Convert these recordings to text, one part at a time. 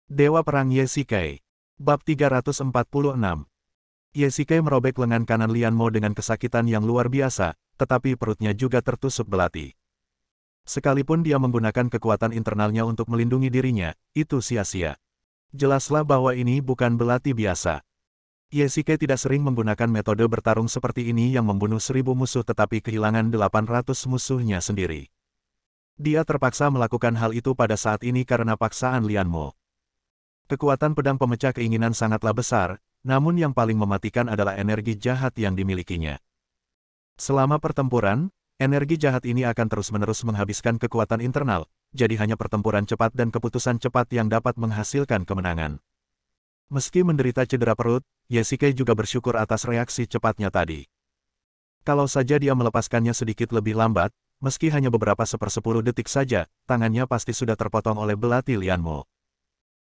Dewa Perang Ye-Shikai. Bab 346. Ye-Shikai merobek lengan kanan Lian Mo dengan kesakitan yang luar biasa, tetapi perutnya juga tertusuk belati. Sekalipun dia menggunakan kekuatan internalnya untuk melindungi dirinya, itu sia-sia. Jelaslah bahwa ini bukan belati biasa. Ye-Shikai tidak sering menggunakan metode bertarung seperti ini yang membunuh 1000 musuh tetapi kehilangan 800 musuhnya sendiri. Dia terpaksa melakukan hal itu pada saat ini karena paksaan Lian Mo. Kekuatan pedang pemecah keinginan sangatlah besar, namun yang paling mematikan adalah energi jahat yang dimilikinya. Selama pertempuran, energi jahat ini akan terus-menerus menghabiskan kekuatan internal, jadi hanya pertempuran cepat dan keputusan cepat yang dapat menghasilkan kemenangan. Meski menderita cedera perut, Ye-Shikai juga bersyukur atas reaksi cepatnya tadi. Kalau saja dia melepaskannya sedikit lebih lambat, meski hanya beberapa 1/10 detik saja, tangannya pasti sudah terpotong oleh belati Lian Mo.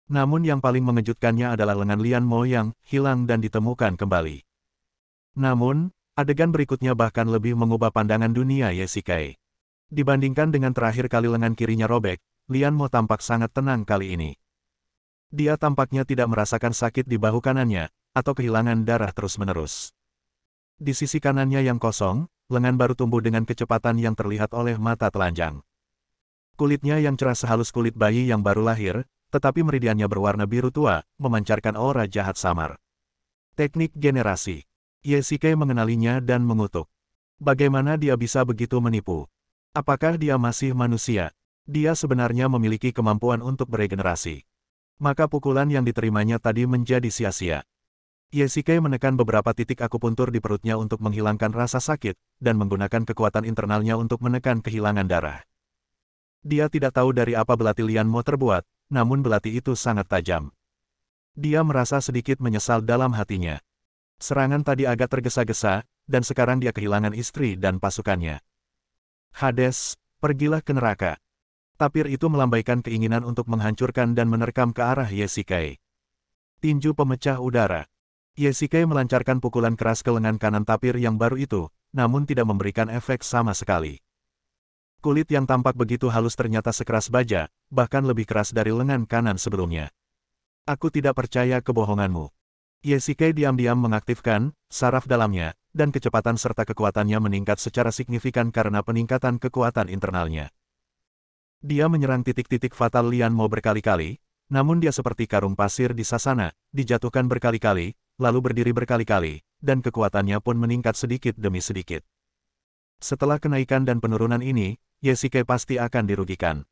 Namun yang paling mengejutkannya adalah lengan Lian Mo yang hilang dan ditemukan kembali. Namun, adegan berikutnya bahkan lebih mengubah pandangan dunia Ye-Shikai. Dibandingkan dengan terakhir kali lengan kirinya robek, Lian Mo tampak sangat tenang kali ini. Dia tampaknya tidak merasakan sakit di bahu kanannya, atau kehilangan darah terus-menerus. Di sisi kanannya yang kosong, lengan baru tumbuh dengan kecepatan yang terlihat oleh mata telanjang. Kulitnya yang cerah sehalus kulit bayi yang baru lahir, tetapi meridiannya berwarna biru tua, memancarkan aura jahat samar. Teknik generasi. Ye-Shikai mengenalinya dan mengutuk. Bagaimana dia bisa begitu menipu? Apakah dia masih manusia? Dia sebenarnya memiliki kemampuan untuk beregenerasi. Maka pukulan yang diterimanya tadi menjadi sia-sia. Ye-Shikai menekan beberapa titik akupuntur di perutnya untuk menghilangkan rasa sakit, dan menggunakan kekuatan internalnya untuk menekan kehilangan darah. Dia tidak tahu dari apa belati Lian Mo terbuat, namun belati itu sangat tajam. Dia merasa sedikit menyesal dalam hatinya. Serangan tadi agak tergesa-gesa, dan sekarang dia kehilangan istri dan pasukannya. Hades, pergilah ke neraka. Tapir itu melambaikan keinginan untuk menghancurkan dan menerkam ke arah Ye-Shikai. Tinju pemecah udara. Ye-Shikai melancarkan pukulan keras ke lengan kanan tapir yang baru itu, namun tidak memberikan efek sama sekali. Kulit yang tampak begitu halus ternyata sekeras baja, bahkan lebih keras dari lengan kanan sebelumnya. Aku tidak percaya kebohonganmu. Ye-Shikai diam-diam mengaktifkan saraf dalamnya, dan kecepatan serta kekuatannya meningkat secara signifikan karena peningkatan kekuatan internalnya. Dia menyerang titik-titik fatal Lian Mo berkali-kali, namun dia seperti karung pasir di sasana, dijatuhkan berkali-kali, lalu berdiri berkali-kali, dan kekuatannya pun meningkat sedikit demi sedikit. Setelah kenaikan dan penurunan ini, Ye-Shikai pasti akan dirugikan.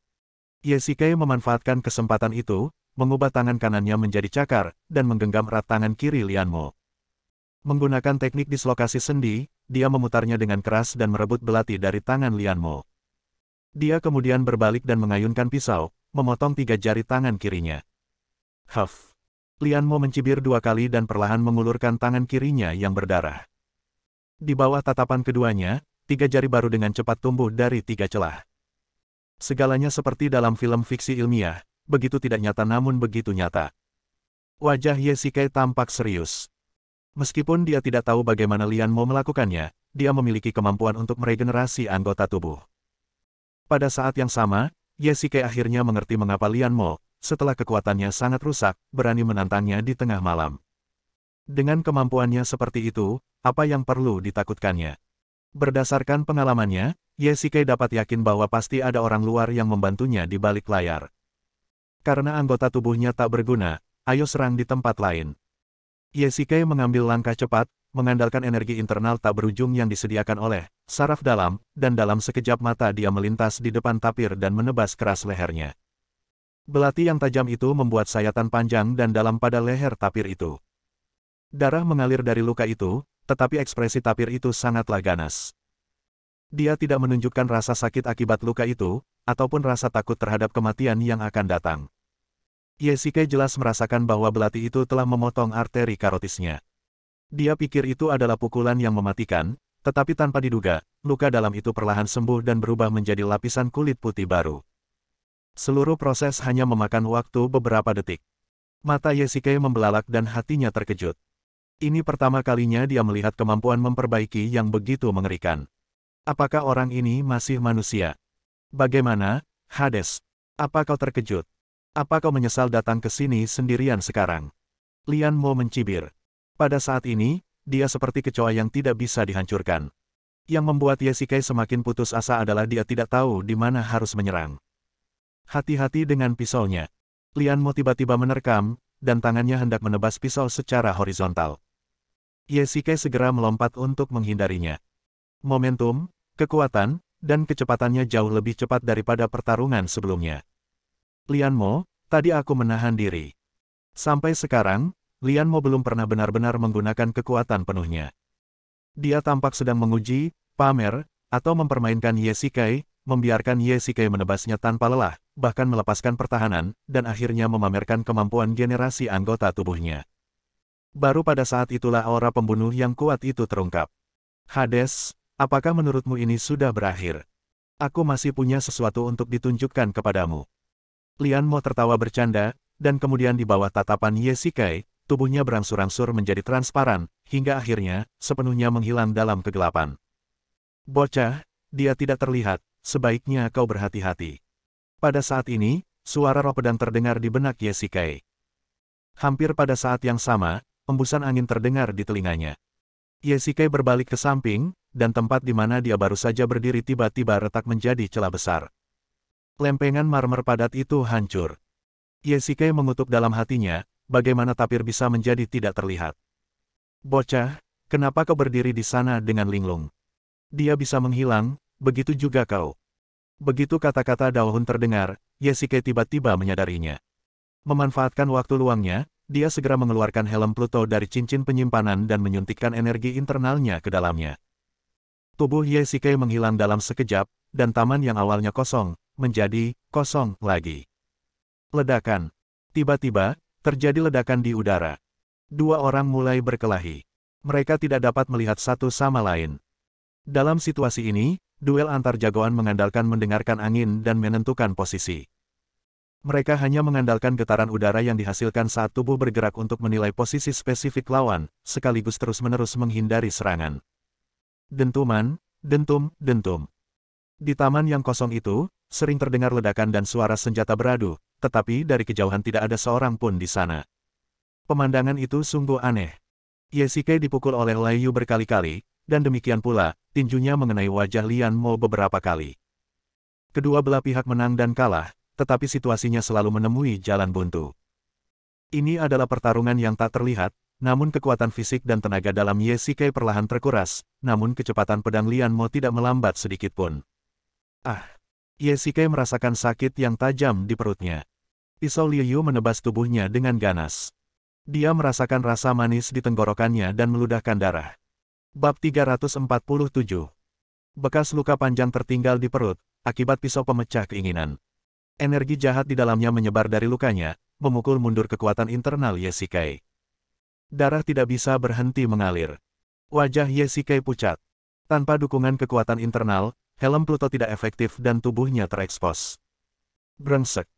Ye-Shikai memanfaatkan kesempatan itu, mengubah tangan kanannya menjadi cakar, dan menggenggam erat tangan kiri Lian Mo. Menggunakan teknik dislokasi sendi, dia memutarnya dengan keras dan merebut belati dari tangan Lian Mo. Dia kemudian berbalik dan mengayunkan pisau, memotong 3 jari tangan kirinya. Huff! Lian Mo mencibir 2 kali dan perlahan mengulurkan tangan kirinya yang berdarah. Di bawah tatapan keduanya, 3 jari baru dengan cepat tumbuh dari 3 celah. Segalanya seperti dalam film fiksi ilmiah, begitu tidak nyata namun begitu nyata. Wajah Ye-Shikai tampak serius. Meskipun dia tidak tahu bagaimana Lian Mo melakukannya, dia memiliki kemampuan untuk meregenerasi anggota tubuh. Pada saat yang sama, Ye-Shikai akhirnya mengerti mengapa Lian Mo, setelah kekuatannya sangat rusak, berani menantangnya di tengah malam. Dengan kemampuannya seperti itu, apa yang perlu ditakutkannya? Berdasarkan pengalamannya, Ye-Shikai dapat yakin bahwa pasti ada orang luar yang membantunya di balik layar. Karena anggota tubuhnya tak berguna, ayo serang di tempat lain. Ye-Shikai mengambil langkah cepat, mengandalkan energi internal tak berujung yang disediakan oleh saraf dalam, dan dalam sekejap mata dia melintas di depan tapir dan menebas keras lehernya. Belati yang tajam itu membuat sayatan panjang dan dalam pada leher tapir itu. Darah mengalir dari luka itu, tetapi ekspresi tapir itu sangatlah ganas. Dia tidak menunjukkan rasa sakit akibat luka itu, ataupun rasa takut terhadap kematian yang akan datang. Ye-Shikai jelas merasakan bahwa belati itu telah memotong arteri karotisnya. Dia pikir itu adalah pukulan yang mematikan, tetapi tanpa diduga, luka dalam itu perlahan sembuh dan berubah menjadi lapisan kulit putih baru. Seluruh proses hanya memakan waktu beberapa detik. Mata Ye-Shikai membelalak dan hatinya terkejut. Ini pertama kalinya dia melihat kemampuan memperbaiki yang begitu mengerikan. Apakah orang ini masih manusia? Bagaimana, Hades? Apa kau terkejut? Apa kau menyesal datang ke sini sendirian sekarang? Lian Mo mencibir. Pada saat ini, dia seperti kecoa yang tidak bisa dihancurkan. Yang membuat Ye Shikai semakin putus asa adalah dia tidak tahu di mana harus menyerang. Hati-hati dengan pisaunya. Lian Mo tiba-tiba menerkam, dan tangannya hendak menebas pisau secara horizontal. Ye Shikai segera melompat untuk menghindarinya. Momentum, kekuatan, dan kecepatannya jauh lebih cepat daripada pertarungan sebelumnya. Lian Mo, tadi aku menahan diri. Sampai sekarang, Lian Mo belum pernah benar-benar menggunakan kekuatan penuhnya. Dia tampak sedang menguji, pamer, atau mempermainkan Ye Shikai, membiarkan Ye Shikai menebasnya tanpa lelah, bahkan melepaskan pertahanan, dan akhirnya memamerkan kemampuan generasi anggota tubuhnya. Baru pada saat itulah aura pembunuh yang kuat itu terungkap. Hades, apakah menurutmu ini sudah berakhir? Aku masih punya sesuatu untuk ditunjukkan kepadamu. Lian Mo tertawa bercanda, dan kemudian di bawah tatapan Ye Shikai, tubuhnya berangsur-angsur menjadi transparan, hingga akhirnya, sepenuhnya menghilang dalam kegelapan. Bocah, dia tidak terlihat, sebaiknya kau berhati-hati. Pada saat ini, suara roh pedang terdengar di benak Ye Shikai. Hampir pada saat yang sama, hembusan angin terdengar di telinganya. Ye Shikai berbalik ke samping, dan tempat di mana dia baru saja berdiri tiba-tiba retak menjadi celah besar. Lempengan marmer padat itu hancur. Ye Shikai mengutuk dalam hatinya, bagaimana tapir bisa menjadi tidak terlihat. Bocah, kenapa kau berdiri di sana dengan linglung? Dia bisa menghilang, begitu juga kau. Begitu kata-kata Daohun terdengar, Ye Shikai tiba-tiba menyadarinya. Memanfaatkan waktu luangnya, dia segera mengeluarkan helm Pluto dari cincin penyimpanan dan menyuntikkan energi internalnya ke dalamnya. Tubuh Ye Shikai menghilang dalam sekejap, dan taman yang awalnya kosong, menjadi kosong lagi. Ledakan. Tiba-tiba, terjadi ledakan di udara. Dua orang mulai berkelahi. Mereka tidak dapat melihat satu sama lain. Dalam situasi ini, duel antar jagoan mengandalkan mendengarkan angin dan menentukan posisi. Mereka hanya mengandalkan getaran udara yang dihasilkan saat tubuh bergerak untuk menilai posisi spesifik lawan, sekaligus terus-menerus menghindari serangan. Dentuman, dentum, dentum. Di taman yang kosong itu, sering terdengar ledakan dan suara senjata beradu, tetapi dari kejauhan tidak ada seorang pun di sana. Pemandangan itu sungguh aneh. Ye Shikai dipukul oleh Lai Yu berkali-kali, dan demikian pula, tinjunya mengenai wajah Lian Mo beberapa kali. Kedua belah pihak menang dan kalah, tetapi situasinya selalu menemui jalan buntu. Ini adalah pertarungan yang tak terlihat, namun kekuatan fisik dan tenaga dalam Ye Shikai perlahan terkuras, namun kecepatan pedang Lian Mo tidak melambat sedikitpun. Ah! Ye Shikai merasakan sakit yang tajam di perutnya. Pisau Liu Yu menebas tubuhnya dengan ganas. Dia merasakan rasa manis di tenggorokannya dan meludahkan darah. Bab 347. Bekas luka panjang tertinggal di perut, akibat pisau pemecah keinginan. Energi jahat di dalamnya menyebar dari lukanya, memukul mundur kekuatan internal Ye Shikai. Darah tidak bisa berhenti mengalir. Wajah Ye Shikai pucat. Tanpa dukungan kekuatan internal, helm Pluto tidak efektif dan tubuhnya terekspos. Brengsek.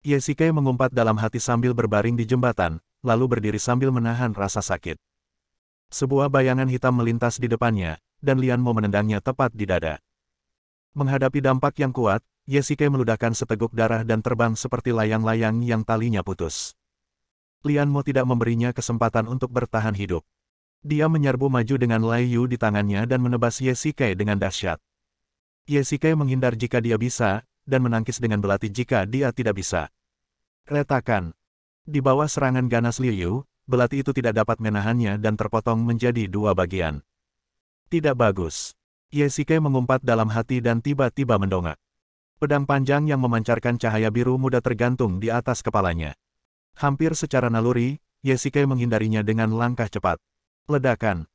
Ye Shikai mengumpat dalam hati sambil berbaring di jembatan, lalu berdiri sambil menahan rasa sakit. Sebuah bayangan hitam melintas di depannya, dan Lian Mo menendangnya tepat di dada. Menghadapi dampak yang kuat, Ye Shikai meludahkan seteguk darah dan terbang seperti layang-layang yang talinya putus. Lian Mo tidak memberinya kesempatan untuk bertahan hidup. Dia menyerbu maju dengan Lai Yu di tangannya dan menebas Ye Shikai dengan dahsyat. Ye Shikai menghindar jika dia bisa, dan menangkis dengan belati jika dia tidak bisa. Retakan. Di bawah serangan ganas Liu Yu, belati itu tidak dapat menahannya dan terpotong menjadi dua bagian. Tidak bagus. Ye Shikai mengumpat dalam hati dan tiba-tiba mendongak. Pedang panjang yang memancarkan cahaya biru muda tergantung di atas kepalanya. Hampir secara naluri, Ye Shikai menghindarinya dengan langkah cepat. Ledakan.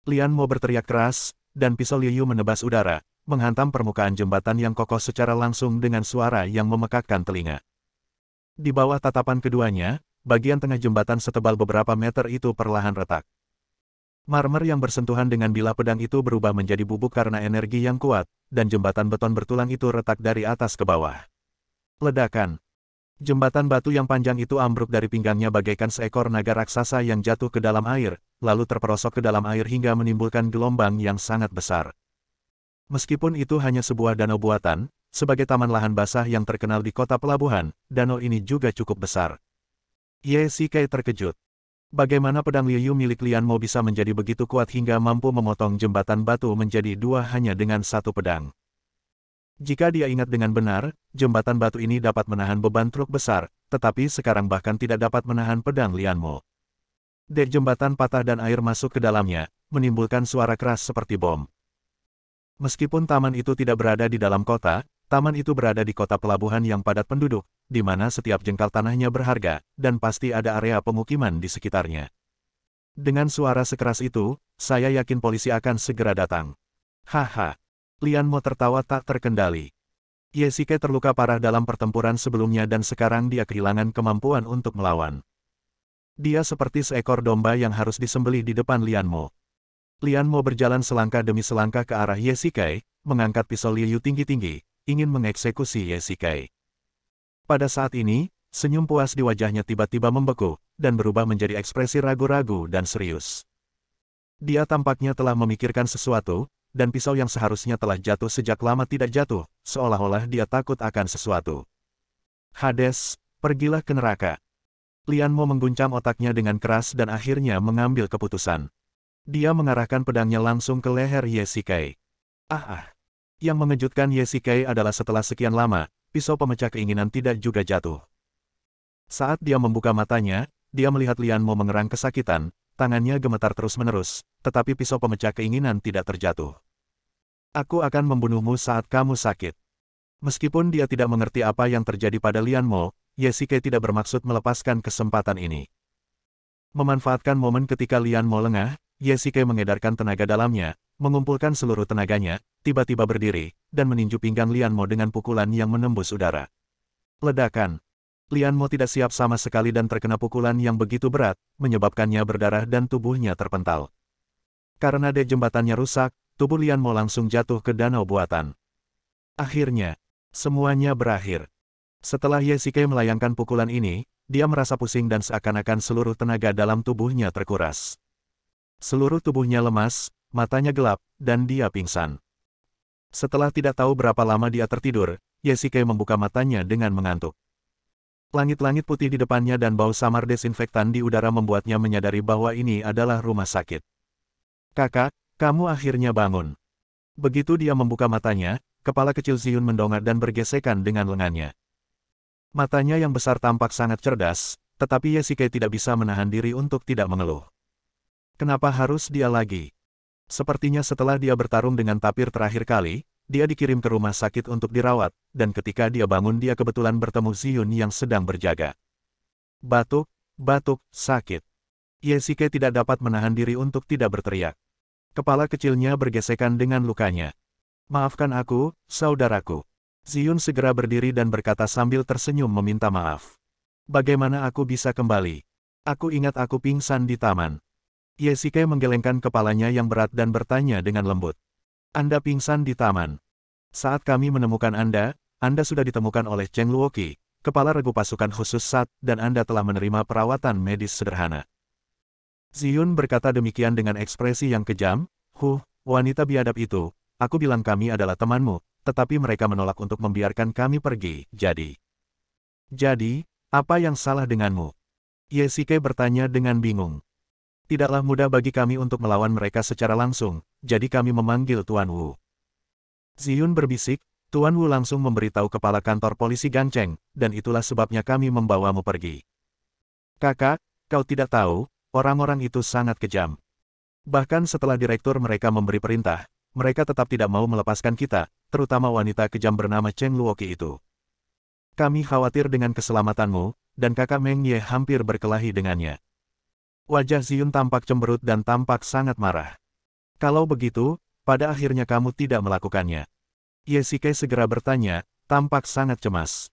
Lian Mo berteriak keras, dan pisau Liu Yu menebas udara, menghantam permukaan jembatan yang kokoh secara langsung dengan suara yang memekakkan telinga. Di bawah tatapan keduanya, bagian tengah jembatan setebal beberapa meter itu perlahan retak. Marmer yang bersentuhan dengan bilah pedang itu berubah menjadi bubuk karena energi yang kuat, dan jembatan beton bertulang itu retak dari atas ke bawah. Ledakan. Jembatan batu yang panjang itu ambruk dari pinggangnya bagaikan seekor naga raksasa yang jatuh ke dalam air, lalu terperosok ke dalam air hingga menimbulkan gelombang yang sangat besar. Meskipun itu hanya sebuah danau buatan, sebagai taman lahan basah yang terkenal di kota pelabuhan, danau ini juga cukup besar. Ye Shikai terkejut. Bagaimana pedang Liu milik Lian Mo bisa menjadi begitu kuat hingga mampu memotong jembatan batu menjadi dua hanya dengan satu pedang? Jika dia ingat dengan benar, jembatan batu ini dapat menahan beban truk besar, tetapi sekarang bahkan tidak dapat menahan pedang Lian Mo. Dek jembatan patah dan air masuk ke dalamnya, menimbulkan suara keras seperti bom. Meskipun taman itu tidak berada di dalam kota, taman itu berada di kota pelabuhan yang padat penduduk, di mana setiap jengkal tanahnya berharga, dan pasti ada area pemukiman di sekitarnya. Dengan suara sekeras itu, saya yakin polisi akan segera datang. Haha. Lian Mo tertawa tak terkendali. Ye Shikai terluka parah dalam pertempuran sebelumnya dan sekarang dia kehilangan kemampuan untuk melawan. Dia seperti seekor domba yang harus disembelih di depan Lian Mo. Lian Mo berjalan selangkah demi selangkah ke arah Ye Shikai, mengangkat pisau Liu tinggi-tinggi, ingin mengeksekusi Ye Shikai. Pada saat ini, senyum puas di wajahnya tiba-tiba membeku, dan berubah menjadi ekspresi ragu-ragu dan serius. Dia tampaknya telah memikirkan sesuatu, dan pisau yang seharusnya telah jatuh sejak lama tidak jatuh, seolah-olah dia takut akan sesuatu. Hades, pergilah ke neraka. Lian Mo mengguncang otaknya dengan keras dan akhirnya mengambil keputusan. Dia mengarahkan pedangnya langsung ke leher Ye Shikai. Yang mengejutkan Ye Shikai adalah setelah sekian lama, pisau pemecah keinginan tidak juga jatuh. Saat dia membuka matanya, dia melihat Lian Mo mengerang kesakitan, tangannya gemetar terus-menerus, tetapi pisau pemecah keinginan tidak terjatuh. Aku akan membunuhmu saat kamu sakit. Meskipun dia tidak mengerti apa yang terjadi pada Lian Mo, Ye Shikai tidak bermaksud melepaskan kesempatan ini. Memanfaatkan momen ketika Lian Mo lengah, Ye Shikai mengedarkan tenaga dalamnya, mengumpulkan seluruh tenaganya, tiba-tiba berdiri, dan meninju pinggang Lian Mo dengan pukulan yang menembus udara. Ledakan. Lian Mo tidak siap sama sekali dan terkena pukulan yang begitu berat, menyebabkannya berdarah dan tubuhnya terpental. Karena dek jembatannya rusak, tubuh Lian Mo langsung jatuh ke danau buatan. Akhirnya, semuanya berakhir. Setelah Ye Shikai melayangkan pukulan ini, dia merasa pusing dan seakan-akan seluruh tenaga dalam tubuhnya terkuras. Seluruh tubuhnya lemas, matanya gelap, dan dia pingsan. Setelah tidak tahu berapa lama dia tertidur, Ye Shikai membuka matanya dengan mengantuk. Langit-langit putih di depannya dan bau samar desinfektan di udara membuatnya menyadari bahwa ini adalah rumah sakit. Kakak, kamu akhirnya bangun. Begitu dia membuka matanya, kepala kecil Ziyun mendongak dan bergesekan dengan lengannya. Matanya yang besar tampak sangat cerdas, tetapi Ye Shikai tidak bisa menahan diri untuk tidak mengeluh. Kenapa harus dia lagi? Sepertinya setelah dia bertarung dengan tapir terakhir kali, dia dikirim ke rumah sakit untuk dirawat, dan ketika dia bangun dia kebetulan bertemu Ziyun yang sedang berjaga. Batuk, sakit. Ye Shikai tidak dapat menahan diri untuk tidak berteriak. Kepala kecilnya bergesekan dengan lukanya. Maafkan aku, saudaraku. Ziyun segera berdiri dan berkata sambil tersenyum meminta maaf. Bagaimana aku bisa kembali? Aku ingat aku pingsan di taman. Ye Shikai menggelengkan kepalanya yang berat dan bertanya dengan lembut. Anda pingsan di taman. Saat kami menemukan Anda sudah ditemukan oleh Cheng Luoqi, kepala regu pasukan khusus SAT, dan Anda telah menerima perawatan medis sederhana. Ziyun berkata demikian dengan ekspresi yang kejam. Wanita biadab itu, aku bilang kami adalah temanmu, tetapi mereka menolak untuk membiarkan kami pergi, jadi, apa yang salah denganmu? Ye Shikai bertanya dengan bingung. Tidaklah mudah bagi kami untuk melawan mereka secara langsung, jadi kami memanggil Tuan Wu. Ziyun berbisik, Tuan Wu langsung memberitahu kepala kantor polisi Gangcheng, dan itulah sebabnya kami membawamu pergi. Kakak, kau tidak tahu, orang-orang itu sangat kejam. Bahkan setelah direktur mereka memberi perintah, mereka tetap tidak mau melepaskan kita, terutama wanita kejam bernama Cheng Luoqi itu. Kami khawatir dengan keselamatanmu, dan kakak Meng Ye hampir berkelahi dengannya. Wajah Ziyun tampak cemberut dan tampak sangat marah. Kalau begitu, pada akhirnya kamu tidak melakukannya. Ye Shikai segera bertanya, tampak sangat cemas.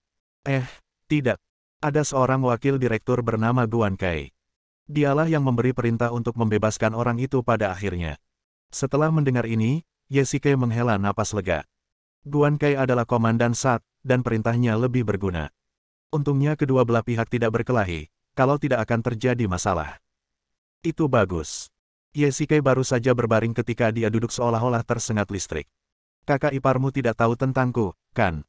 Tidak. Ada seorang wakil direktur bernama Guan Kai. Dialah yang memberi perintah untuk membebaskan orang itu pada akhirnya. Setelah mendengar ini, Ye Shikai menghela napas lega. Guan Kai adalah komandan SAT, dan perintahnya lebih berguna. Untungnya kedua belah pihak tidak berkelahi, kalau tidak akan terjadi masalah. Itu bagus. Ye Shikai baru saja berbaring ketika dia duduk seolah-olah tersengat listrik. Kakak iparmu tidak tahu tentangku, kan?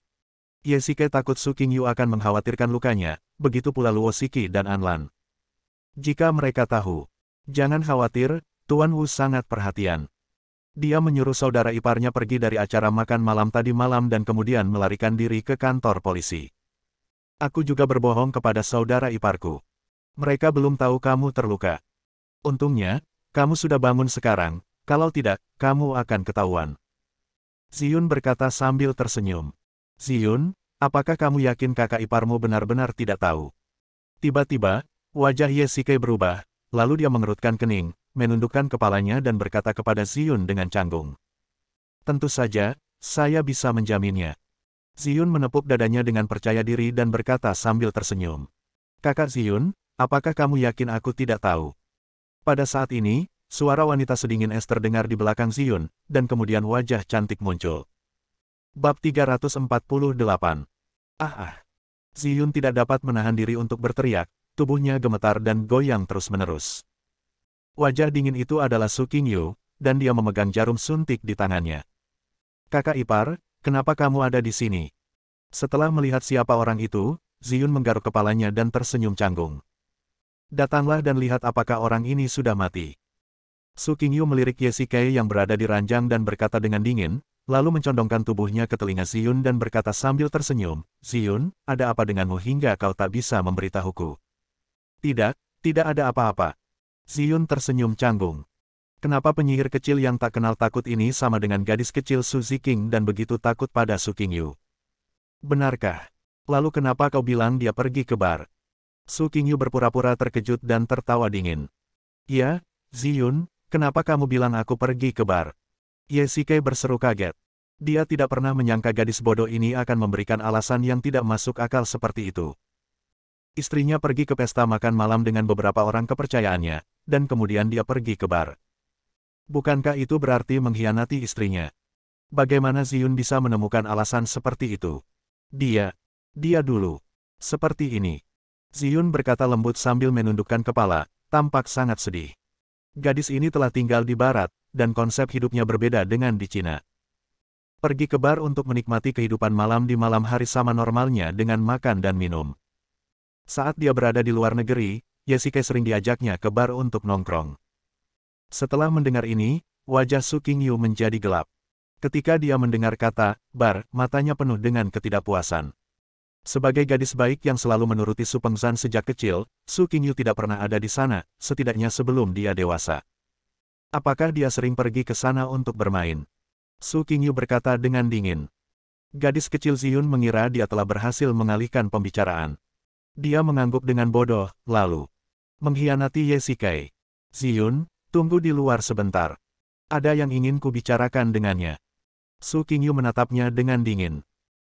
Ye Shikai takut Su Qingyu akan mengkhawatirkan lukanya, begitu pula Luo Shiki dan Anlan. Jika mereka tahu, jangan khawatir, Tuan Wu sangat perhatian. Dia menyuruh saudara iparnya pergi dari acara makan malam tadi malam dan kemudian melarikan diri ke kantor polisi. Aku juga berbohong kepada saudara iparku. Mereka belum tahu kamu terluka. Untungnya, kamu sudah bangun sekarang, kalau tidak, kamu akan ketahuan. Ziyun berkata sambil tersenyum. Ziyun, apakah kamu yakin kakak iparmu benar-benar tidak tahu? Tiba-tiba, wajah Ye Shikai berubah, lalu dia mengerutkan kening, menundukkan kepalanya dan berkata kepada Ziyun dengan canggung. Tentu saja, saya bisa menjaminnya. Ziyun menepuk dadanya dengan percaya diri dan berkata sambil tersenyum. Kakak Ziyun, apakah kamu yakin aku tidak tahu? Pada saat ini, suara wanita sedingin es terdengar di belakang Ziyun, dan kemudian wajah cantik muncul. Bab 348. Ziyun tidak dapat menahan diri untuk berteriak, tubuhnya gemetar dan goyang terus-menerus. Wajah dingin itu adalah Su Qingyu, dan dia memegang jarum suntik di tangannya. Kakak ipar, kenapa kamu ada di sini? Setelah melihat siapa orang itu, Ziyun menggaruk kepalanya dan tersenyum canggung. Datanglah dan lihat apakah orang ini sudah mati. Su Qingyu melirik Ye Shikai yang berada di ranjang dan berkata dengan dingin, lalu mencondongkan tubuhnya ke telinga Ziyun dan berkata sambil tersenyum, Ziyun, ada apa denganmu hingga kau tak bisa memberitahuku? Tidak, tidak ada apa-apa. Ziyun tersenyum canggung. Kenapa penyihir kecil yang tak kenal takut ini sama dengan gadis kecil Su Ziking dan begitu takut pada Su Qingyu? Benarkah? Lalu kenapa kau bilang dia pergi ke bar? Su Qingyu berpura-pura terkejut dan tertawa dingin. Ya, Ziyun, kenapa kamu bilang aku pergi ke bar? Ye Shikai berseru kaget. Dia tidak pernah menyangka gadis bodoh ini akan memberikan alasan yang tidak masuk akal seperti itu. Istrinya pergi ke pesta makan malam dengan beberapa orang kepercayaannya, dan kemudian dia pergi ke bar. Bukankah itu berarti mengkhianati istrinya? Bagaimana Ziyun bisa menemukan alasan seperti itu? Dia dulu. Seperti ini. Ziyun berkata lembut sambil menundukkan kepala, tampak sangat sedih. Gadis ini telah tinggal di barat, dan konsep hidupnya berbeda dengan di Cina. Pergi ke bar untuk menikmati kehidupan malam di malam hari sama normalnya dengan makan dan minum. Saat dia berada di luar negeri, Ye Shikai sering diajaknya ke bar untuk nongkrong. Setelah mendengar ini, wajah Su Qingyu menjadi gelap. Ketika dia mendengar kata bar, matanya penuh dengan ketidakpuasan. Sebagai gadis baik yang selalu menuruti Su Pengzan sejak kecil, Su Qingyu tidak pernah ada di sana, setidaknya sebelum dia dewasa. Apakah dia sering pergi ke sana untuk bermain? Su Qingyu berkata dengan dingin. Gadis kecil Ziyun mengira dia telah berhasil mengalihkan pembicaraan. Dia mengangguk dengan bodoh, lalu mengkhianati Ye Shikai. Ziyun, tunggu di luar sebentar. Ada yang ingin kubicarakan dengannya. Su Qingyu menatapnya dengan dingin.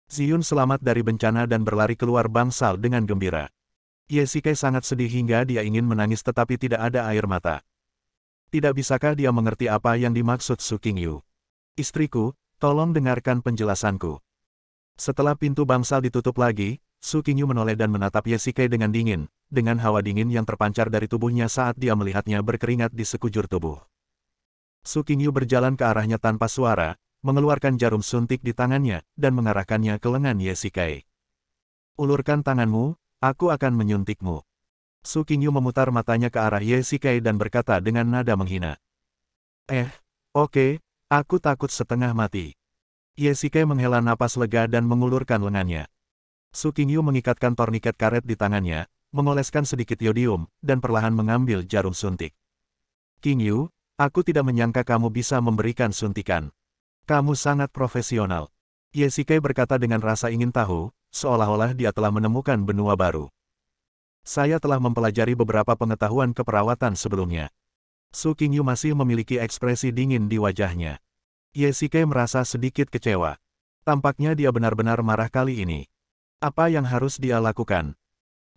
Ziyun selamat dari bencana dan berlari keluar bangsal dengan gembira. Ye Shikai sangat sedih hingga dia ingin menangis tetapi tidak ada air mata. Tidak bisakah dia mengerti apa yang dimaksud Su Qingyu? Istriku, tolong dengarkan penjelasanku. Setelah pintu bangsal ditutup lagi, Su Qingyu menoleh dan menatap Ye Shikai dengan dingin, dengan hawa dingin yang terpancar dari tubuhnya saat dia melihatnya berkeringat di sekujur tubuh. Su Qingyu berjalan ke arahnya tanpa suara, mengeluarkan jarum suntik di tangannya, dan mengarahkannya ke lengan Ye Shikai. Ulurkan tanganmu, aku akan menyuntikmu. Su Qingyu memutar matanya ke arah Ye Shikai dan berkata dengan nada menghina. Oke, aku takut setengah mati. Ye Shikai menghela napas lega dan mengulurkan lengannya. Su Qingyu mengikatkan torniket karet di tangannya, mengoleskan sedikit yodium, dan perlahan mengambil jarum suntik. Qingyu, aku tidak menyangka kamu bisa memberikan suntikan. Kamu sangat profesional. Ye Shikai berkata dengan rasa ingin tahu, seolah-olah dia telah menemukan benua baru. Saya telah mempelajari beberapa pengetahuan keperawatan sebelumnya. Su Qingyu masih memiliki ekspresi dingin di wajahnya. Ye Shikai merasa sedikit kecewa. Tampaknya dia benar-benar marah kali ini. Apa yang harus dia lakukan?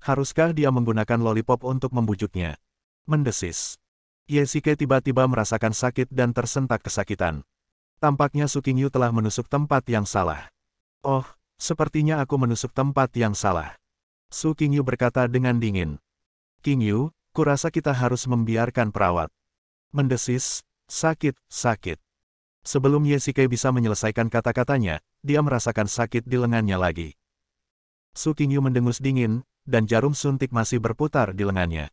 Haruskah dia menggunakan lollipop untuk membujuknya? Mendesis. Ye Shikai tiba-tiba merasakan sakit dan tersentak kesakitan. Tampaknya Su Qingyu telah menusuk tempat yang salah. Oh, sepertinya aku menusuk tempat yang salah. Su Qingyu berkata dengan dingin. Qingyu, kurasa kita harus membiarkan perawat. Mendesis, sakit. Sebelum Yesike bisa menyelesaikan kata-katanya, dia merasakan sakit di lengannya lagi. Su Qingyu mendengus dingin, dan jarum suntik masih berputar di lengannya.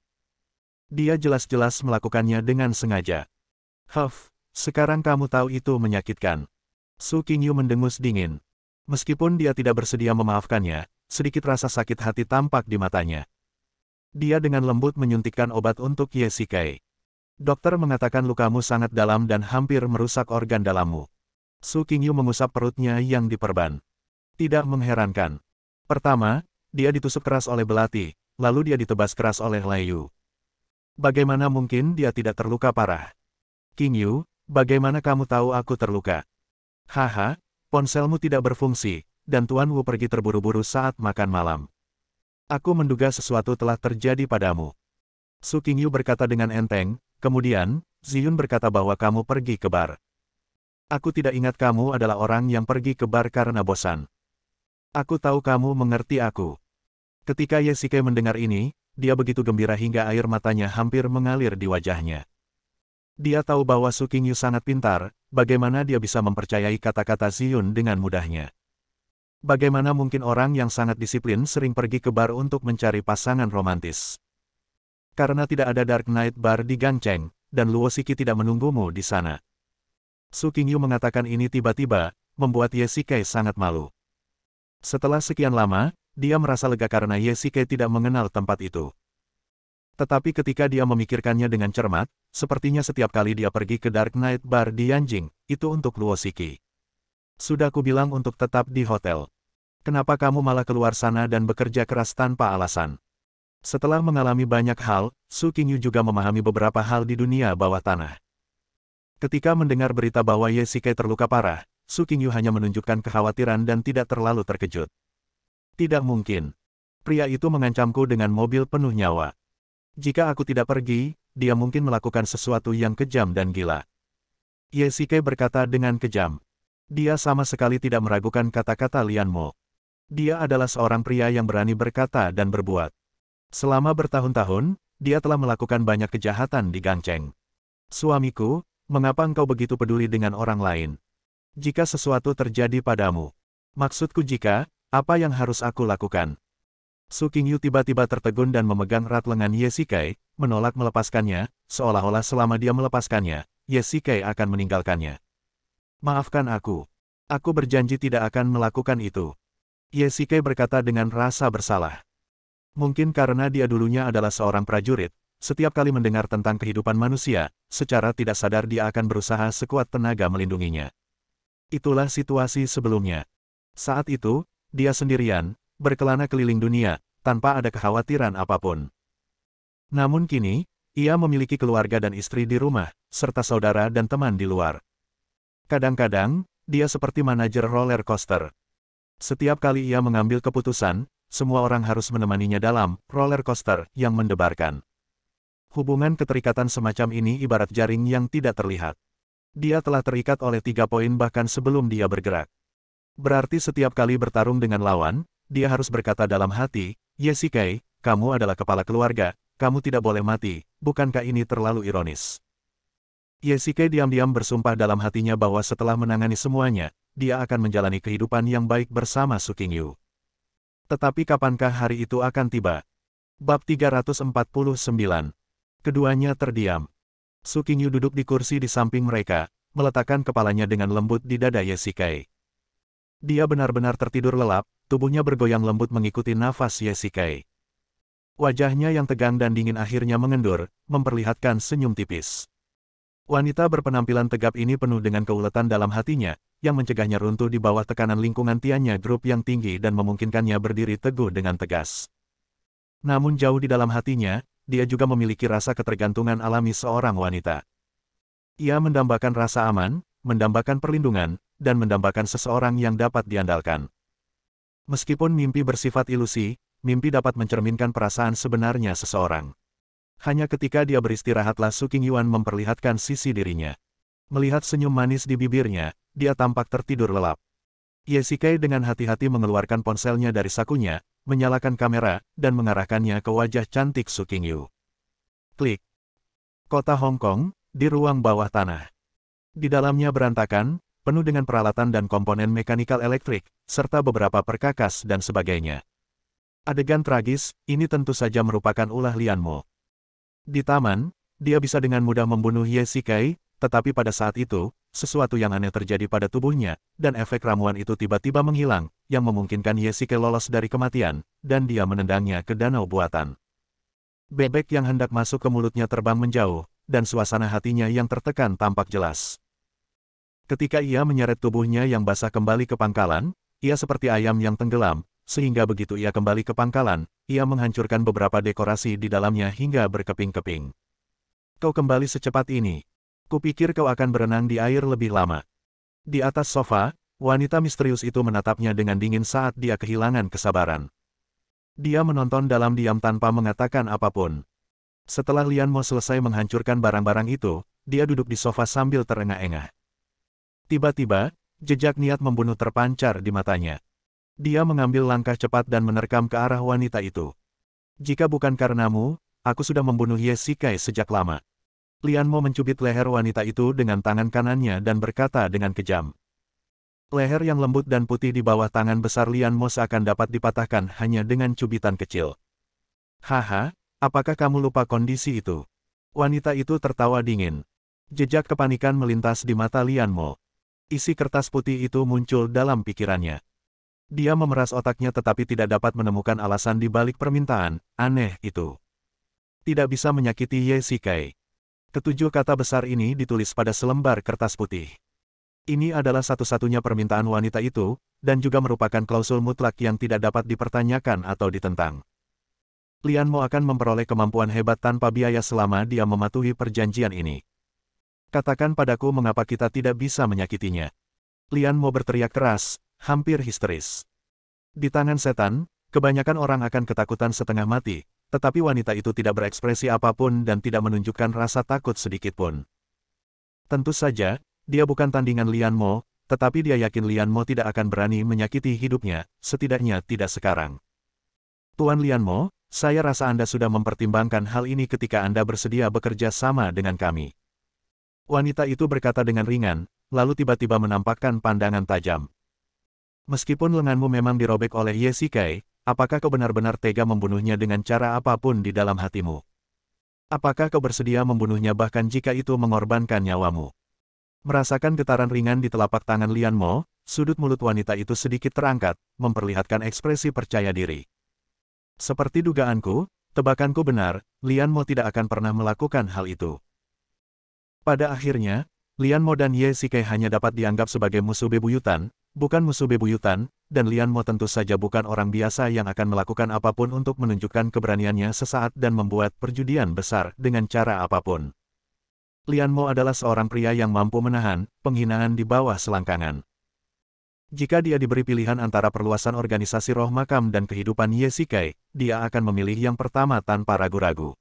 Dia jelas-jelas melakukannya dengan sengaja. Huff, sekarang kamu tahu itu menyakitkan. Su Qingyu mendengus dingin. Meskipun dia tidak bersedia memaafkannya, sedikit rasa sakit hati tampak di matanya. Dia dengan lembut menyuntikkan obat untuk Yesike. Dokter mengatakan lukamu sangat dalam dan hampir merusak organ dalammu. Su Qingyu mengusap perutnya yang diperban. Tidak mengherankan. Pertama, dia ditusuk keras oleh belati, lalu dia ditebas keras oleh Lei. Bagaimana mungkin dia tidak terluka parah? Qingyu, bagaimana kamu tahu aku terluka? Haha, ponselmu tidak berfungsi, dan Tuan Wu pergi terburu-buru saat makan malam. Aku menduga sesuatu telah terjadi padamu. Su Qingyu berkata dengan enteng, kemudian, Ziyun berkata bahwa kamu pergi ke bar. Aku tidak ingat kamu adalah orang yang pergi ke bar karena bosan. Aku tahu kamu mengerti aku. Ketika Yesike mendengar ini, dia begitu gembira hingga air matanya hampir mengalir di wajahnya. Dia tahu bahwa Su Qingyu sangat pintar, bagaimana dia bisa mempercayai kata-kata Ziyun dengan mudahnya. Bagaimana mungkin orang yang sangat disiplin sering pergi ke bar untuk mencari pasangan romantis? Karena tidak ada Dark Night Bar di Gangcheng, dan Luo Shiki tidak menunggumu di sana. Su Qingyu mengatakan ini tiba-tiba, membuat Yesike sangat malu. Setelah sekian lama, dia merasa lega karena Yesike tidak mengenal tempat itu. Tetapi ketika dia memikirkannya dengan cermat, sepertinya setiap kali dia pergi ke Dark Night Bar di Yanjing, itu untuk Luo Shiki. Sudah kubilang untuk tetap di hotel. Kenapa kamu malah keluar sana dan bekerja keras tanpa alasan? Setelah mengalami banyak hal, Su Qingyu juga memahami beberapa hal di dunia bawah tanah. Ketika mendengar berita bahwa Yesike terluka parah, Su Qingyu hanya menunjukkan kekhawatiran dan tidak terlalu terkejut. Tidak mungkin. Pria itu mengancamku dengan mobil penuh nyawa. Jika aku tidak pergi, dia mungkin melakukan sesuatu yang kejam dan gila. Yesike berkata dengan kejam. Dia sama sekali tidak meragukan kata-kata Lian Mo. Dia adalah seorang pria yang berani berkata dan berbuat. Selama bertahun-tahun, dia telah melakukan banyak kejahatan di Gangcheng. Suamiku, mengapa engkau begitu peduli dengan orang lain? Jika sesuatu terjadi padamu. Maksudku apa yang harus aku lakukan? Su Qingyu tiba-tiba tertegun dan memegang erat lengan Yesike, menolak melepaskannya, seolah-olah selama dia melepaskannya, Yesike akan meninggalkannya. Maafkan aku. Aku berjanji tidak akan melakukan itu. Yesike berkata dengan rasa bersalah. Mungkin karena dia dulunya adalah seorang prajurit, setiap kali mendengar tentang kehidupan manusia, secara tidak sadar dia akan berusaha sekuat tenaga melindunginya. Itulah situasi sebelumnya. Saat itu, dia sendirian, berkelana keliling dunia, tanpa ada kekhawatiran apapun. Namun kini, ia memiliki keluarga dan istri di rumah, serta saudara dan teman di luar. Kadang-kadang, dia seperti manajer roller coaster. Setiap kali ia mengambil keputusan, semua orang harus menemaninya dalam roller coaster yang mendebarkan. Hubungan keterikatan semacam ini ibarat jaring yang tidak terlihat. Dia telah terikat oleh 3 poin bahkan sebelum dia bergerak. Berarti setiap kali bertarung dengan lawan, dia harus berkata dalam hati, Yesike, kamu adalah kepala keluarga, kamu tidak boleh mati, bukankah ini terlalu ironis? Yesike diam-diam bersumpah dalam hatinya bahwa setelah menangani semuanya, dia akan menjalani kehidupan yang baik bersama Su Qingyu. Tetapi kapankah hari itu akan tiba? Bab 349. Keduanya terdiam. Su Qingyu duduk di kursi di samping mereka, meletakkan kepalanya dengan lembut di dada Yesike. Dia benar-benar tertidur lelap, tubuhnya bergoyang lembut mengikuti nafas Yesike. Wajahnya yang tegang dan dingin akhirnya mengendur, memperlihatkan senyum tipis. Wanita berpenampilan tegap ini penuh dengan keuletan dalam hatinya, yang mencegahnya runtuh di bawah tekanan lingkungan Tiannya grup yang tinggi dan memungkinkannya berdiri teguh dengan tegas. Namun jauh di dalam hatinya, dia juga memiliki rasa ketergantungan alami seorang wanita. Ia mendambakan rasa aman, mendambakan perlindungan, dan mendambakan seseorang yang dapat diandalkan. Meskipun mimpi bersifat ilusi, mimpi dapat mencerminkan perasaan sebenarnya seseorang. Hanya ketika dia beristirahatlah Su Qingyuan memperlihatkan sisi dirinya. Melihat senyum manis di bibirnya, dia tampak tertidur lelap. Yesike dengan hati-hati mengeluarkan ponselnya dari sakunya, menyalakan kamera, dan mengarahkannya ke wajah cantik Su Qingyu. Klik. Kota Hong Kong, di ruang bawah tanah. Di dalamnya berantakan, penuh dengan peralatan dan komponen mekanikal elektrik, serta beberapa perkakas dan sebagainya. Adegan tragis, ini tentu saja merupakan ulah Lian Mo. Di taman, dia bisa dengan mudah membunuh Ye Shikai, tetapi pada saat itu, sesuatu yang aneh terjadi pada tubuhnya, dan efek ramuan itu tiba-tiba menghilang, yang memungkinkan Ye Shikai lolos dari kematian, dan dia menendangnya ke danau buatan. Bebek yang hendak masuk ke mulutnya terbang menjauh, dan suasana hatinya yang tertekan tampak jelas. Ketika ia menyeret tubuhnya yang basah kembali ke pangkalan, ia seperti ayam yang tenggelam, sehingga begitu ia kembali ke pangkalan, ia menghancurkan beberapa dekorasi di dalamnya hingga berkeping-keping. Kau kembali secepat ini. Kupikir kau akan berenang di air lebih lama. Di atas sofa, wanita misterius itu menatapnya dengan dingin saat dia kehilangan kesabaran. Dia menonton dalam diam tanpa mengatakan apapun. Setelah Lian Mo selesai menghancurkan barang-barang itu, dia duduk di sofa sambil terengah-engah. Tiba-tiba, jejak niat membunuh terpancar di matanya. Dia mengambil langkah cepat dan menerkam ke arah wanita itu. Jika bukan karenamu, aku sudah membunuh Ye Shikai sejak lama. Lian Mo mencubit leher wanita itu dengan tangan kanannya dan berkata dengan kejam. Leher yang lembut dan putih di bawah tangan besar Lian Mo seakan dapat dipatahkan hanya dengan cubitan kecil. Haha, apakah kamu lupa kondisi itu? Wanita itu tertawa dingin. Jejak kepanikan melintas di mata Lian Mo. Isi kertas putih itu muncul dalam pikirannya. Dia memeras otaknya tetapi tidak dapat menemukan alasan di balik permintaan aneh itu. Tidak bisa menyakiti Ye Shikai. Ketujuh kata besar ini ditulis pada selembar kertas putih. Ini adalah satu-satunya permintaan wanita itu, dan juga merupakan klausul mutlak yang tidak dapat dipertanyakan atau ditentang. Lian Mo akan memperoleh kemampuan hebat tanpa biaya selama dia mematuhi perjanjian ini. Katakan padaku mengapa kita tidak bisa menyakitinya. Lian Mo berteriak keras, hampir histeris. Di tangan setan, kebanyakan orang akan ketakutan setengah mati, tetapi wanita itu tidak berekspresi apapun dan tidak menunjukkan rasa takut sedikitpun. Tentu saja, dia bukan tandingan Lian Mo, tetapi dia yakin Lian Mo tidak akan berani menyakiti hidupnya, setidaknya tidak sekarang. Tuan Lian Mo, saya rasa Anda sudah mempertimbangkan hal ini ketika Anda bersedia bekerja sama dengan kami. Wanita itu berkata dengan ringan, lalu tiba-tiba menampakkan pandangan tajam. Meskipun lenganmu memang dirobek oleh Ye Shikai, apakah kau benar-benar tega membunuhnya dengan cara apapun di dalam hatimu? Apakah kau bersedia membunuhnya bahkan jika itu mengorbankan nyawamu? Merasakan getaran ringan di telapak tangan Lian Mo, sudut mulut wanita itu sedikit terangkat, memperlihatkan ekspresi percaya diri. Seperti dugaanku, tebakanku benar, Lian Mo tidak akan pernah melakukan hal itu. Pada akhirnya, Lian Mo dan Ye Shikai hanya dapat dianggap sebagai musuh bebuyutan, bukan musuh bebuyutan, dan Lian Mo tentu saja bukan orang biasa yang akan melakukan apapun untuk menunjukkan keberaniannya sesaat dan membuat perjudian besar dengan cara apapun. Lian Mo adalah seorang pria yang mampu menahan penghinaan di bawah selangkangan. Jika dia diberi pilihan antara perluasan organisasi roh makam dan kehidupan Ye Shikai, dia akan memilih yang pertama tanpa ragu-ragu.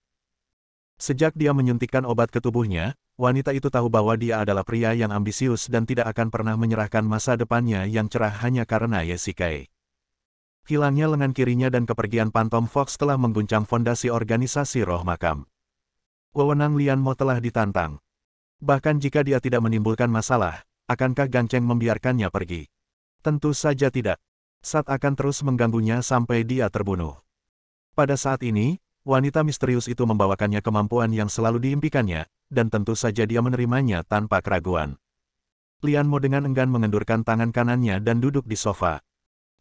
Sejak dia menyuntikkan obat ke tubuhnya, wanita itu tahu bahwa dia adalah pria yang ambisius dan tidak akan pernah menyerahkan masa depannya yang cerah hanya karena Ye Shikai. Hilangnya lengan kirinya dan kepergian Phantom Fox telah mengguncang fondasi organisasi roh makam. Wewenang Lian Mo telah ditantang. Bahkan jika dia tidak menimbulkan masalah, akankah Gang Cheng membiarkannya pergi? Tentu saja tidak. Sat akan terus mengganggunya sampai dia terbunuh. Pada saat ini, wanita misterius itu membawakannya kemampuan yang selalu diimpikannya, dan tentu saja dia menerimanya tanpa keraguan. Lian Mo dengan enggan mengendurkan tangan kanannya dan duduk di sofa.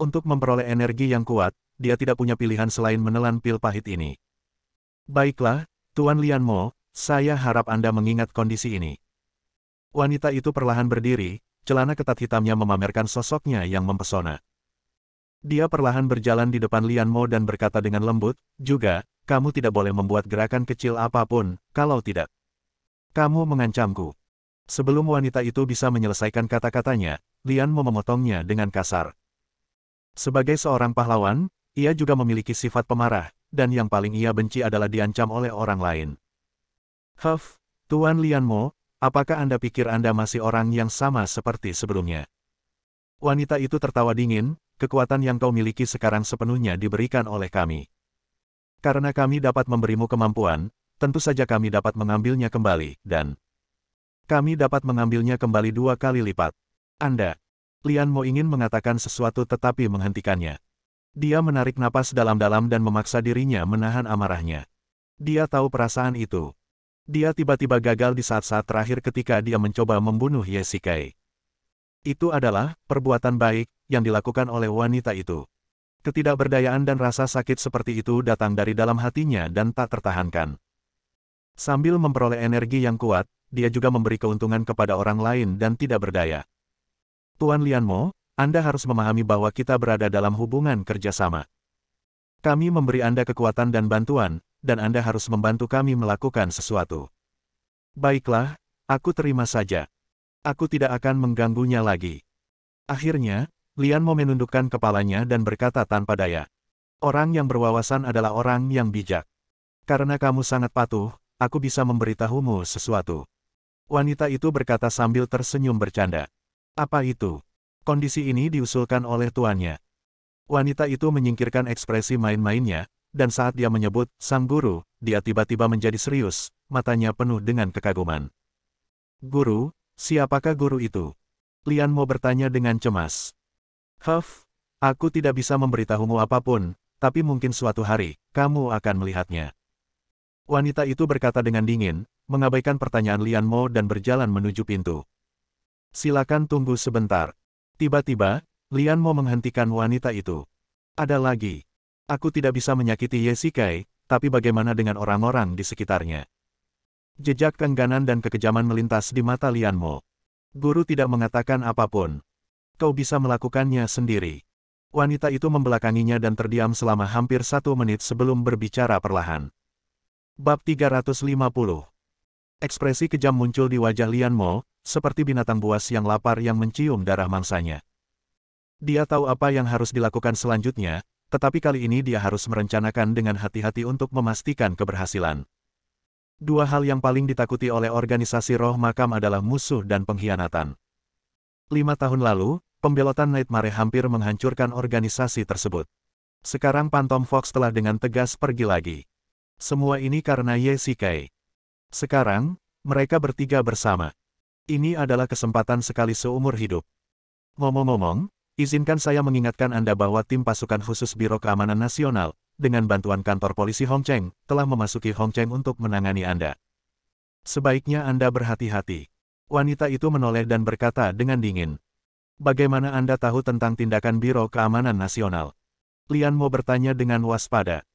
Untuk memperoleh energi yang kuat, dia tidak punya pilihan selain menelan pil pahit ini. Baiklah, Tuan Lian Mo, saya harap Anda mengingat kondisi ini. Wanita itu perlahan berdiri, celana ketat hitamnya memamerkan sosoknya yang mempesona. Dia perlahan berjalan di depan Lian Mo dan berkata dengan lembut, juga, kamu tidak boleh membuat gerakan kecil apapun, kalau tidak. Kamu mengancamku. Sebelum wanita itu bisa menyelesaikan kata-katanya, Lian Mo memotongnya dengan kasar. Sebagai seorang pahlawan, ia juga memiliki sifat pemarah, dan yang paling ia benci adalah diancam oleh orang lain. Huff, Tuan Lian Mo, apakah Anda pikir Anda masih orang yang sama seperti sebelumnya? Wanita itu tertawa dingin, kekuatan yang kau miliki sekarang sepenuhnya diberikan oleh kami. Karena kami dapat memberimu kemampuan, tentu saja kami dapat mengambilnya kembali, dan Kami dapat mengambilnya kembali 2 kali lipat. Anda. Lian Mo ingin mengatakan sesuatu tetapi menghentikannya. Dia menarik napas dalam-dalam dan memaksa dirinya menahan amarahnya. Dia tahu perasaan itu. Dia tiba-tiba gagal di saat-saat terakhir ketika dia mencoba membunuh Ye Shikai. Itu adalah perbuatan baik yang dilakukan oleh wanita itu. Ketidakberdayaan dan rasa sakit seperti itu datang dari dalam hatinya dan tak tertahankan. Sambil memperoleh energi yang kuat, dia juga memberi keuntungan kepada orang lain dan tidak berdaya. Tuan Lian Mo, Anda harus memahami bahwa kita berada dalam hubungan kerjasama. Kami memberi Anda kekuatan dan bantuan, dan Anda harus membantu kami melakukan sesuatu. Baiklah, aku terima saja. Aku tidak akan mengganggunya lagi. Akhirnya, Lian Mo menundukkan kepalanya dan berkata tanpa daya. Orang yang berwawasan adalah orang yang bijak. Karena kamu sangat patuh, aku bisa memberitahumu sesuatu. Wanita itu berkata sambil tersenyum bercanda. Apa itu? Kondisi ini diusulkan oleh tuannya. Wanita itu menyingkirkan ekspresi main-mainnya, dan saat dia menyebut sang guru, dia tiba-tiba menjadi serius, matanya penuh dengan kekaguman. Guru, siapakah guru itu? Lian Mo bertanya dengan cemas. Aku tidak bisa memberitahumu apapun, tapi mungkin suatu hari, kamu akan melihatnya. Wanita itu berkata dengan dingin, mengabaikan pertanyaan Lian Mo dan berjalan menuju pintu. Silakan tunggu sebentar. Tiba-tiba, Lian Mo menghentikan wanita itu. Ada lagi. Aku tidak bisa menyakiti Ye Shikai, tapi bagaimana dengan orang-orang di sekitarnya? Jejak keengganan dan kekejaman melintas di mata Lian Mo. Guru tidak mengatakan apapun. Kau bisa melakukannya sendiri. Wanita itu membelakanginya dan terdiam selama hampir 1 menit sebelum berbicara perlahan. Bab 350. Ekspresi kejam muncul di wajah Lian Mo, seperti binatang buas yang lapar yang mencium darah mangsanya. Dia tahu apa yang harus dilakukan selanjutnya, tetapi kali ini dia harus merencanakan dengan hati-hati untuk memastikan keberhasilan. 2 hal yang paling ditakuti oleh organisasi roh makam adalah musuh dan pengkhianatan. 5 tahun lalu, pembelotan Nightmare hampir menghancurkan organisasi tersebut. Sekarang Phantom Fox telah dengan tegas pergi lagi. Semua ini karena Ye Shikai. Sekarang, mereka bertiga bersama. Ini adalah kesempatan sekali seumur hidup. Ngomong-ngomong, izinkan saya mengingatkan Anda bahwa tim pasukan khusus Biro Keamanan Nasional, dengan bantuan kantor polisi Hongcheng, telah memasuki Hongcheng untuk menangani Anda. Sebaiknya Anda berhati-hati. Wanita itu menoleh dan berkata dengan dingin. Bagaimana Anda tahu tentang tindakan Biro Keamanan Nasional? Lian Mo bertanya dengan waspada.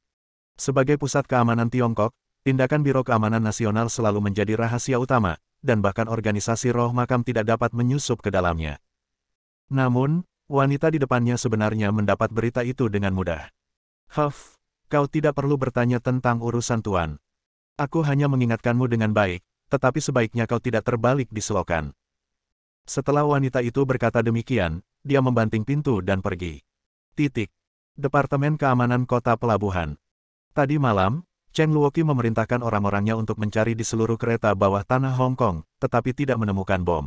Sebagai pusat keamanan Tiongkok, tindakan Biro Keamanan Nasional selalu menjadi rahasia utama, dan bahkan organisasi roh makam tidak dapat menyusup ke dalamnya. Namun, wanita di depannya sebenarnya mendapat berita itu dengan mudah. Kau tidak perlu bertanya tentang urusan Tuan. Aku hanya mengingatkanmu dengan baik, tetapi sebaiknya kau tidak terbalik di selokan. Setelah wanita itu berkata demikian, dia membanting pintu dan pergi. Departemen Keamanan Kota Pelabuhan. Tadi malam, Cheng Luoqi memerintahkan orang-orangnya untuk mencari di seluruh kereta bawah tanah Hong Kong, tetapi tidak menemukan bom.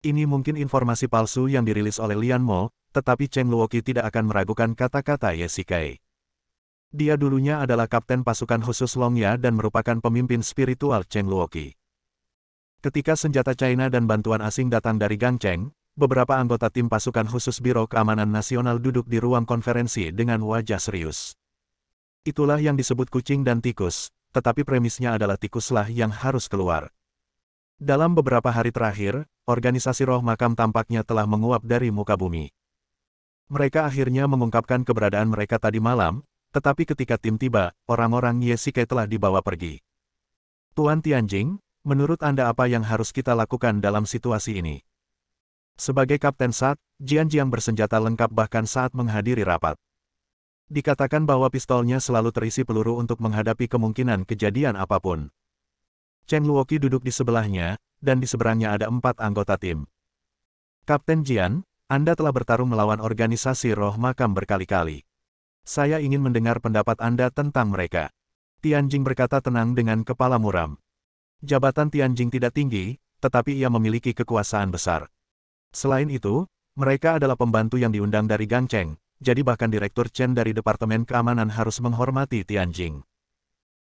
Ini mungkin informasi palsu yang dirilis oleh Lian Mo, tetapi Cheng Luoqi tidak akan meragukan kata-kata Ye Shikai. Dia dulunya adalah kapten pasukan khusus Longya dan merupakan pemimpin spiritual Cheng Luoqi. Ketika senjata China dan bantuan asing datang dari Gangcheng, beberapa anggota tim pasukan khusus Biro Keamanan Nasional duduk di ruang konferensi dengan wajah serius. Itulah yang disebut kucing dan tikus, tetapi premisnya adalah tikuslah yang harus keluar. Dalam beberapa hari terakhir, organisasi roh makam tampaknya telah menguap dari muka bumi. Mereka akhirnya mengungkapkan keberadaan mereka tadi malam, tetapi ketika tim tiba, orang-orang Ye Shikai telah dibawa pergi. Tuan Tianjing, menurut Anda apa yang harus kita lakukan dalam situasi ini? Sebagai Kapten SAT, Jian Jiang bersenjata lengkap bahkan saat menghadiri rapat. Dikatakan bahwa pistolnya selalu terisi peluru untuk menghadapi kemungkinan kejadian apapun. Cheng Luoqi duduk di sebelahnya, dan di seberangnya ada 4 anggota tim. Kapten Jian, Anda telah bertarung melawan organisasi roh makam berkali-kali. Saya ingin mendengar pendapat Anda tentang mereka. Tianjing berkata tenang dengan kepala muram. Jabatan Tianjing tidak tinggi, tetapi ia memiliki kekuasaan besar. Selain itu, mereka adalah pembantu yang diundang dari Gangcheng, jadi bahkan Direktur Chen dari Departemen Keamanan harus menghormati Tianjing.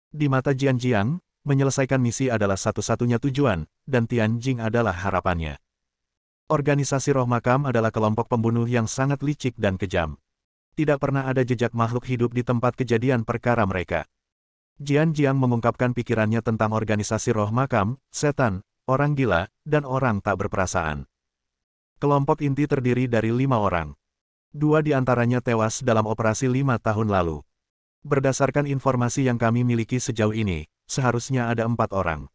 Di mata Jian Jiang, Menyelesaikan misi adalah satu-satunya tujuan, dan Tianjing adalah harapannya. Organisasi Roh Makam adalah kelompok pembunuh yang sangat licik dan kejam. Tidak pernah ada jejak makhluk hidup di tempat kejadian perkara mereka. Jian Jiang mengungkapkan pikirannya tentang organisasi Roh Makam, setan, orang gila, dan orang tak berperasaan. Kelompok inti terdiri dari 5 orang. 2 di antaranya tewas dalam operasi 5 tahun lalu. Berdasarkan informasi yang kami miliki sejauh ini, seharusnya ada 4 orang.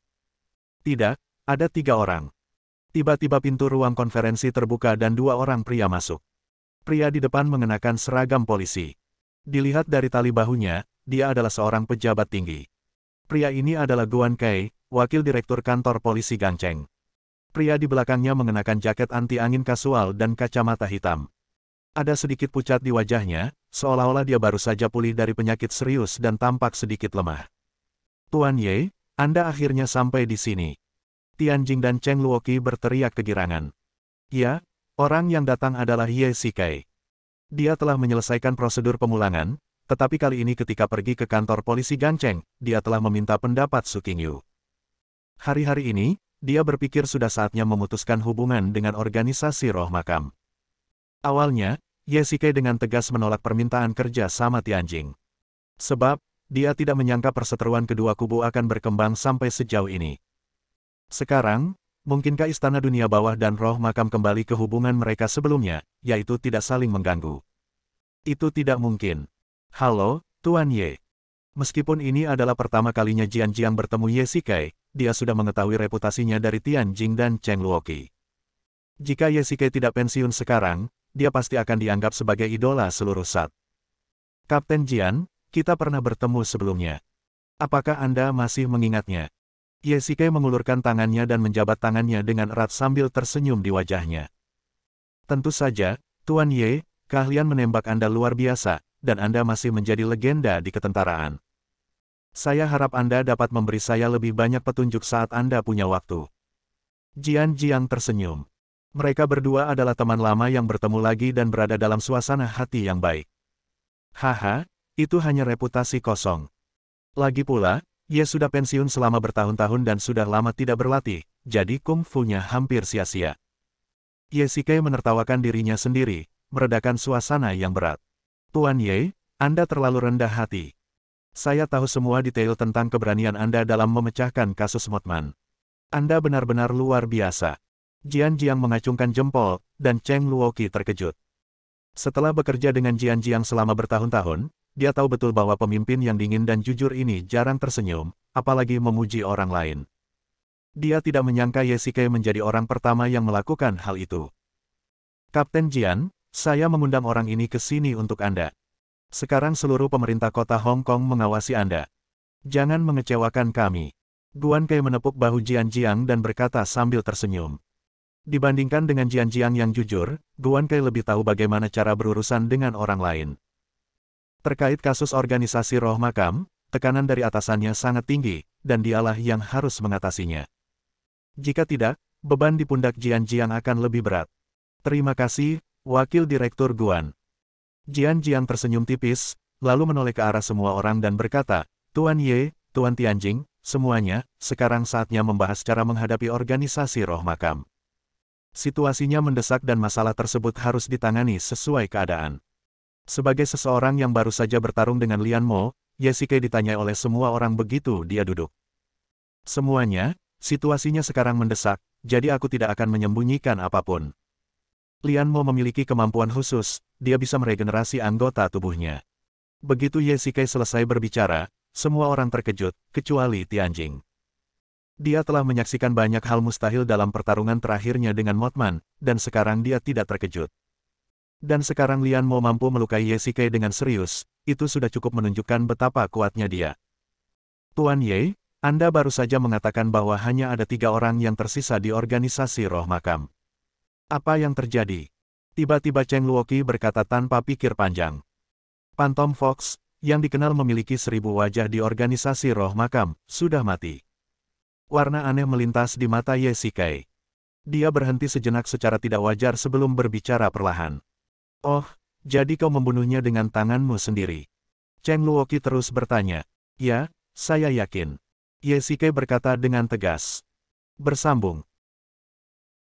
Tidak, ada 3 orang. Tiba-tiba pintu ruang konferensi terbuka dan 2 orang pria masuk. Pria di depan mengenakan seragam polisi. Dilihat dari tali bahunya, dia adalah seorang pejabat tinggi. Pria ini adalah Guan Kai, wakil direktur kantor polisi Gangcheng. Pria di belakangnya mengenakan jaket anti-angin kasual dan kacamata hitam. Ada sedikit pucat di wajahnya, seolah-olah dia baru saja pulih dari penyakit serius dan tampak sedikit lemah. Tuan Ye, Anda akhirnya sampai di sini. Tianjing dan Cheng Luoqi berteriak kegirangan. Ya, orang yang datang adalah Ye Shikai. Dia telah menyelesaikan prosedur pemulangan, tetapi kali ini ketika pergi ke kantor polisi Gangcheng, dia telah meminta pendapat Su Qingyu. Hari-hari ini, dia berpikir sudah saatnya memutuskan hubungan dengan organisasi Roh Makam. Awalnya, Ye Shikai dengan tegas menolak permintaan kerja sama Tianjing. Sebab, dia tidak menyangka perseteruan kedua kubu akan berkembang sampai sejauh ini. Sekarang, mungkinkah Istana Dunia Bawah dan Roh Makam kembali ke hubungan mereka sebelumnya, yaitu tidak saling mengganggu? Itu tidak mungkin. Halo, Tuan Ye. Meskipun ini adalah pertama kalinya Jian Jiang bertemu Ye Shikai, dia sudah mengetahui reputasinya dari Tianjing dan Cheng Luoqi. Jika Ye Shikai tidak pensiun sekarang, dia pasti akan dianggap sebagai idola seluruh SAT. Kapten Jian, kita pernah bertemu sebelumnya. Apakah Anda masih mengingatnya? Ye Shikai mengulurkan tangannya dan menjabat tangannya dengan erat sambil tersenyum di wajahnya. Tentu saja, Tuan Ye, keahlian menembak Anda luar biasa, dan Anda masih menjadi legenda di ketentaraan. Saya harap Anda dapat memberi saya lebih banyak petunjuk saat Anda punya waktu. Jian Jiang tersenyum. Mereka berdua adalah teman lama yang bertemu lagi dan berada dalam suasana hati yang baik. Haha, itu hanya reputasi kosong. Lagi pula, Ye sudah pensiun selama bertahun-tahun dan sudah lama tidak berlatih, jadi kungfu-nya hampir sia-sia. Ye Shikai menertawakan dirinya sendiri, meredakan suasana yang berat. Tuan Ye, Anda terlalu rendah hati. Saya tahu semua detail tentang keberanian Anda dalam memecahkan kasus Motman. Anda benar-benar luar biasa. Jian Jiang mengacungkan jempol, dan Cheng Luoqi terkejut. Setelah bekerja dengan Jian Jiang selama bertahun-tahun, dia tahu betul bahwa pemimpin yang dingin dan jujur ini jarang tersenyum, apalagi memuji orang lain. Dia tidak menyangka Ye Shikai menjadi orang pertama yang melakukan hal itu. Kapten Jian, saya mengundang orang ini ke sini untuk Anda. Sekarang seluruh pemerintah kota Hong Kong mengawasi Anda. Jangan mengecewakan kami. Guan Kai menepuk bahu Jian Jiang dan berkata sambil tersenyum. Dibandingkan dengan Jian Jiang yang jujur, Guan Kai lebih tahu bagaimana cara berurusan dengan orang lain. Terkait kasus organisasi Roh Makam, tekanan dari atasannya sangat tinggi, dan dialah yang harus mengatasinya. Jika tidak, beban di pundak Jian Jiang akan lebih berat. Terima kasih, Wakil Direktur Guan. Jian Jiang tersenyum tipis, lalu menoleh ke arah semua orang dan berkata, Tuan Ye, Tuan Tianjing, semuanya, sekarang saatnya membahas cara menghadapi organisasi Roh Makam. Situasinya mendesak dan masalah tersebut harus ditangani sesuai keadaan. Sebagai seseorang yang baru saja bertarung dengan Lian Mo, Ye Shikai ditanyai oleh semua orang begitu dia duduk. Semuanya, situasinya sekarang mendesak, jadi aku tidak akan menyembunyikan apapun. Lian Mo memiliki kemampuan khusus, dia bisa meregenerasi anggota tubuhnya. Begitu Ye Shikai selesai berbicara, semua orang terkejut, kecuali Tianjing. Dia telah menyaksikan banyak hal mustahil dalam pertarungan terakhirnya dengan Motman, dan sekarang dia tidak terkejut. Dan sekarang Lian Mo mampu melukai Ye Shikai dengan serius, itu sudah cukup menunjukkan betapa kuatnya dia. Tuan Ye, Anda baru saja mengatakan bahwa hanya ada 3 orang yang tersisa di organisasi Roh Makam. Apa yang terjadi? Tiba-tiba Cheng Luoqi berkata tanpa pikir panjang. Phantom Fox, yang dikenal memiliki 1000 wajah di organisasi Roh Makam, sudah mati. Warna aneh melintas di mata Ye Shikai. Dia berhenti sejenak secara tidak wajar sebelum berbicara perlahan. Oh, jadi kau membunuhnya dengan tanganmu sendiri? Cheng Luoqi terus bertanya. Ya, saya yakin. Ye Shikai berkata dengan tegas. Bersambung.